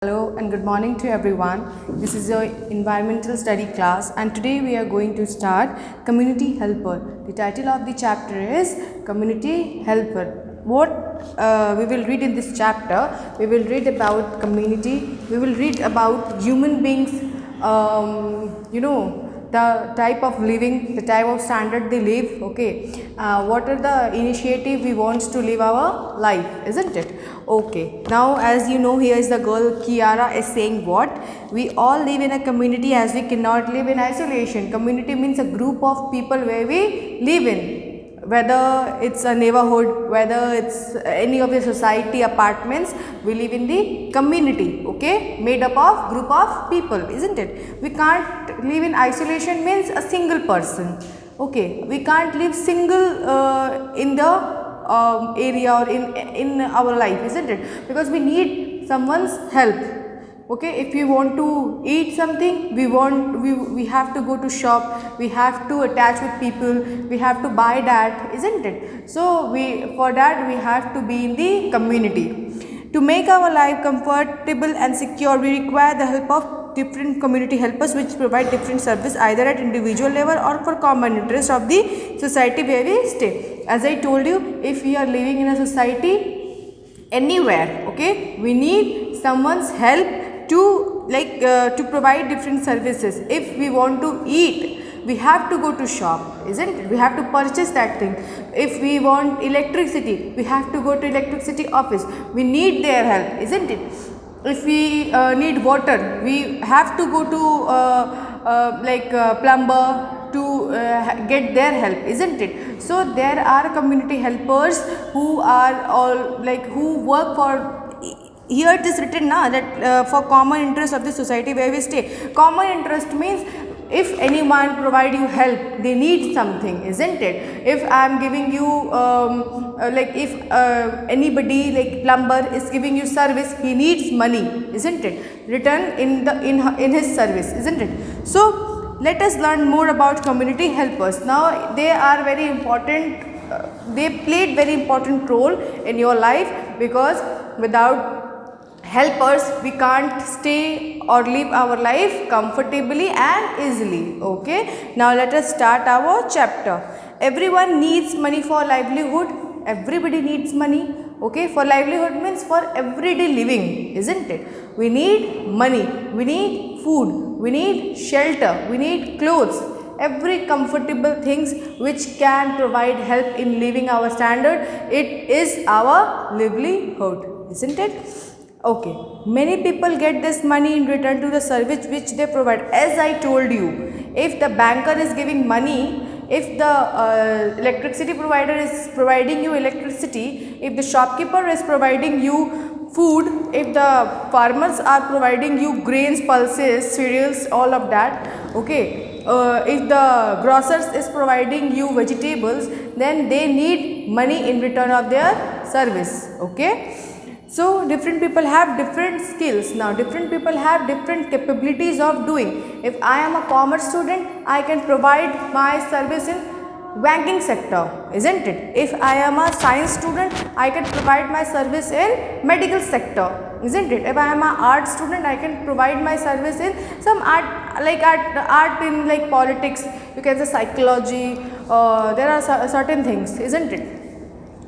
Hello and good morning to everyone. This is your environmental study class and today we are going to start community helper. The title of the chapter is community helper. What we will read in this chapter, we will read about community, we will read about human beings, the type of living, the type of standard they live, okay. What are the initiative we want to live our life, isn't it? Okay, now as you know, here is the girl Kiara is saying what? We all live in a community as we cannot live in isolation. Community means a group of people where we live in, whether it's a neighborhood, whether it's any of the society apartments, we live in the community, okay, made up of group of people, isn't it? We can't live in isolation means a single person, okay. We can't live single in the area or in our life, isn't it? Because we need someone's help, okay. If we want to eat something, we have to go to shop, we have to attach with people, we have to buy that, isn't it? So for that we have to be in the community. To make our life comfortable and secure, we require the help of different community helpers which provide different service either at individual level or for common interest of the society where we stay. As I told you, if we are living in a society anywhere, okay, we need someone's help to provide different services. If we want to eat, we have to go to shop, isn't it? We have to purchase that thing. If we want electricity, we have to go to electricity office, we need their help, isn't it? If we need water, we have to go to plumber to get their help, isn't it? So there are community helpers who are all who work for. Here it is written now that for common interest of the society where we stay. Common interest means if anyone provide you help, they need something, isn't it? If I am giving you if anybody like plumber is giving you service, he needs money, isn't it? Return in his service, isn't it? So let us learn more about community helpers. Now they are very important. They played very important role in your life, because without helpers we can't stay or live our life comfortably and easily, okay. Now let us start our chapter. Everyone needs money for livelihood. Everybody needs money, okay. For livelihood means for everyday living, isn't it? We need money, we need food, we need shelter, we need clothes, every comfortable things which can provide help in living our standard. It is our livelihood, isn't it? Okay, many people get this money in return to the service which they provide. As I told you, if the banker is giving money, if the electricity provider is providing you electricity, if the shopkeeper is providing you food, if the farmers are providing you grains, pulses, cereals, all of that, okay. If the grocers is providing you vegetables, then they need money in return of their service, okay. So different people have different skills. Now different people have different capabilities of doing. If I am a commerce student, I can provide my service in banking sector, isn't it? If I am a science student, I can provide my service in medical sector, isn't it? If I am an art student, I can provide my service in some art, like art in like politics, you can say psychology, there are certain things, isn't it?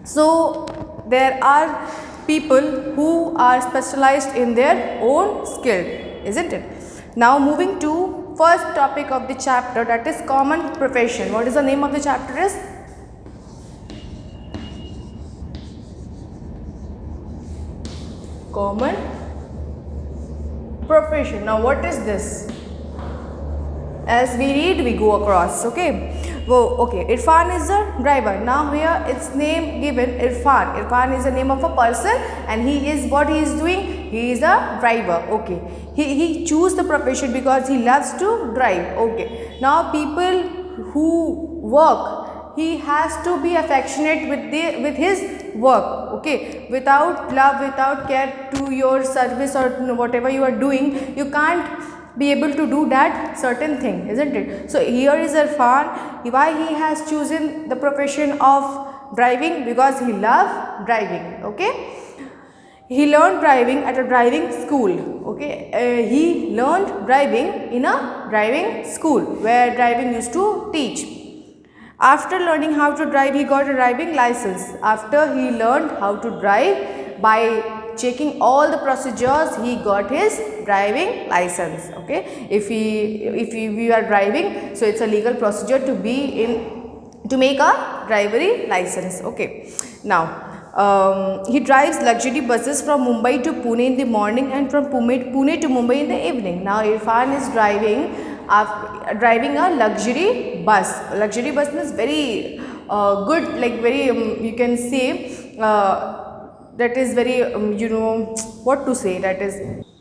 So there are people who are specialized in their own skill, isn't it? Now moving to first topic of the chapter, that is common profession. What is the name of the chapter is? Common profession. Now what is this? As we read, we go across, okay. Whoa, okay, Irfan is the driver. Now here its name given Irfan. Irfan is the name of a person and he is what he is doing? He is a driver, okay. He choose the profession because he loves to drive, okay. Now people who work, he has to be affectionate with his work, okay. Without love, without care to your service or whatever you are doing, you can't be able to do that certain thing, isn't it? So here is Irfan. Why he has chosen the profession of driving? Because he loves driving, okay. he learned driving at a driving school. Okay, he learned driving in a driving school where driving used to teach. After learning how to drive, he got a driving license. After he learned how to drive, by checking all the procedures, he got his driving license. Okay, if we are driving, so it's a legal procedure to be in, to make a driver license. Okay, now he drives luxury buses from Mumbai to Pune in the morning and from Pune to Mumbai in the evening. Now Irfan is driving a luxury bus. Luxury bus means very good, like very you can say that is very you know what to say, that is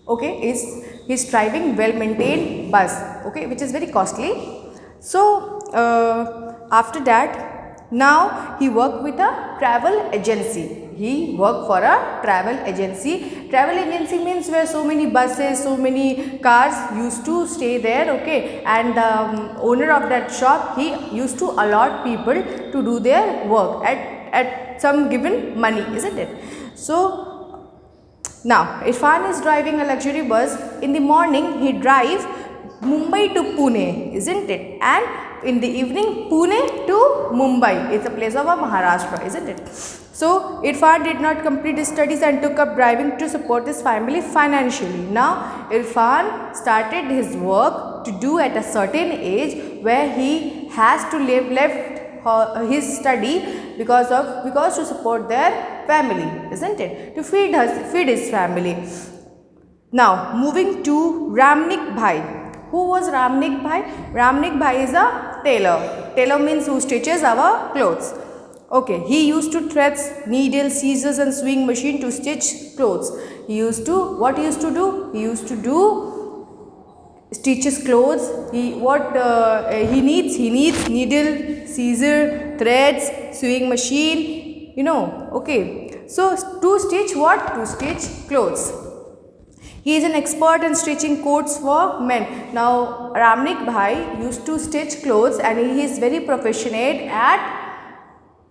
okay, is driving well maintained bus, okay, which is very costly. So after that, now he worked with a travel agency. He worked for a travel agency. Travel agency means where so many buses, so many cars used to stay there, okay, and the owner of that shop, he used to allot people to do their work at some given money, isn't it? So now Irfan is driving a luxury bus. In the morning he drive Mumbai to Pune, isn't it? And in the evening Pune to Mumbai. It's a place of Maharashtra, isn't it? So Irfan did not complete his studies and took up driving to support his family financially. Now Irfan started his work to do at a certain age where he has to left his study because to support their family, isn't it? To feed his family. Now moving to Ramnik Bhai. Who was Ramnik Bhai? Ramnik Bhai is a tailor. Tailor means who stitches our clothes. Okay, he used to threads, needle, scissors and sewing machine to stitch clothes. He used to, what he used to do? He used to do stitches clothes. He needs needle, scissor, threads, sewing machine, you know, okay. So to stitch what? To stitch clothes. He is an expert in stitching coats for men. Now Ramnik Bhai used to stitch clothes and he is very proficient at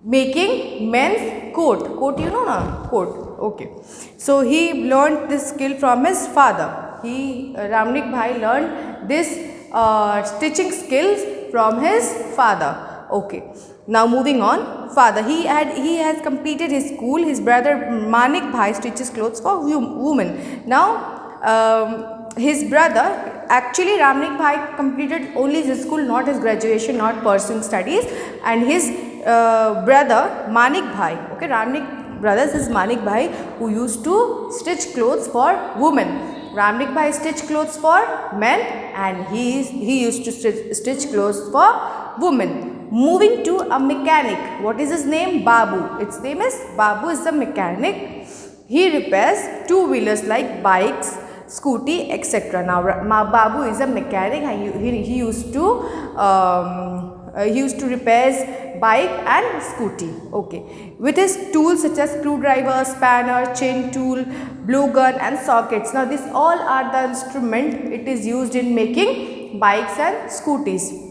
making men's coat. Coat, you know na? Coat. Okay. So he learned this skill from his father. Ramnik Bhai learned this stitching skills from his father. Okay. Now moving on, father, he has completed his school. His brother Manik Bhai stitches clothes for women. Now his brother, actually Ramnik Bhai completed only his school, not his graduation, not pursuing studies, and his brother Manik Bhai, okay, Ramnik brothers is Manik Bhai, who used to stitch clothes for women. Ramnik Bhai stitched clothes for men and he used to stitch clothes for women. Moving to a mechanic. What is his name? Babu. Its name is Babu is the mechanic. He repairs two-wheelers like bikes, scooty, etc. Now Babu is a mechanic and he used to repair bike and scooty. Okay, with his tools such as screwdriver, spanner, chain tool, blow gun and sockets. Now these all are the instrument it is used in making bikes and scooties.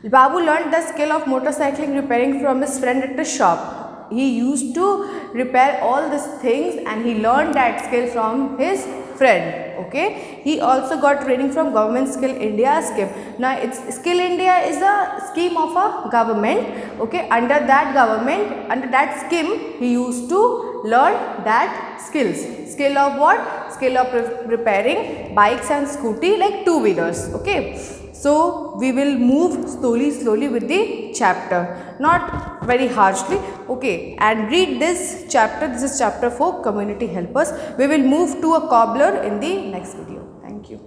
Babu learned the skill of motorcycling repairing from his friend at the shop. He used to repair all these things and he learned that skill from his friend. Okay, he also got training from Government Skill India scheme. Now it's Skill India is a scheme of a government. Okay, under that scheme he used to learn that skill of what? Skill of repairing bikes and scooty like two-wheelers. Okay, so we will move slowly with the chapter, not very harshly. Okay, and read this chapter. This is chapter 4, community helpers. We will move to a cobbler in the next video. Thank you.